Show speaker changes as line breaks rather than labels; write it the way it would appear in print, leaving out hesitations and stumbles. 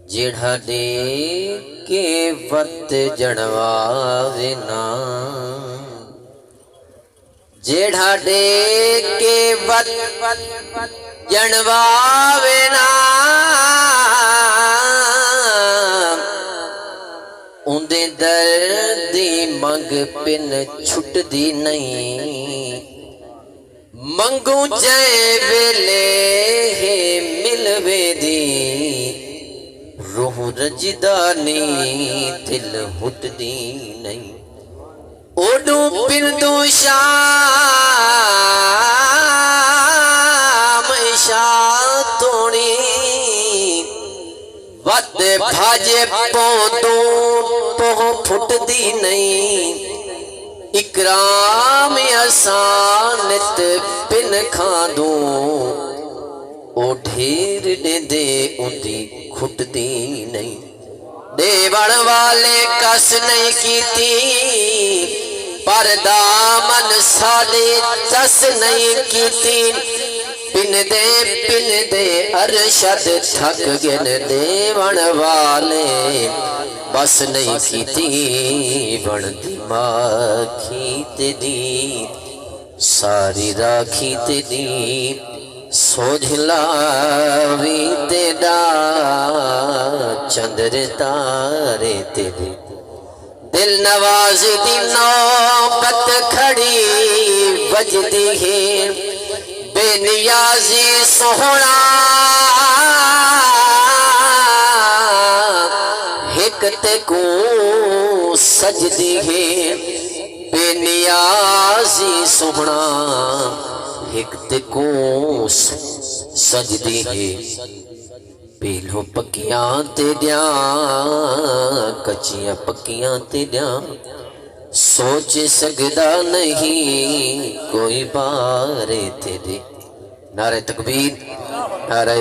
जेड़ा दे के वत जणवावे ना, जेड़ा दे के वत जणवावे ना, उंदे दर दी मंग पिन छुटदी नहीं। मंगू जय वेले है मिलवे दी, रूह रजदा नी दिल हुटदी नहीं। ओडू पिंदू शाम शातोनी, वत भाजे पोतू पोह फुटदी नहीं। इकराम असानित पिन खादू, ओ ढेर दे उंदी खुटदी नहीं। देवण वाले कस नहीं कीती, पर दामन साले चस नहीं कीती। पिन दे अरशद थक गन, देवण वाले बस नहीं कीती। बनती माखी ते दी सारी राखी ते दी, सोझला भी तेरा चंद्र तारे तेरे। दिल नवाज दी नौबत खड़ी बजदी है, बेनियाजी सोहना हिक ते को सजदी है। बेनियाजी सोहना हिक ते को सजदी है। पीलो पक्कियां ते दिया कच्चियां पक्कियां ते दिया, सोच सकदा नहीं कोई बारे तेरे। नारे तकबीर, नारे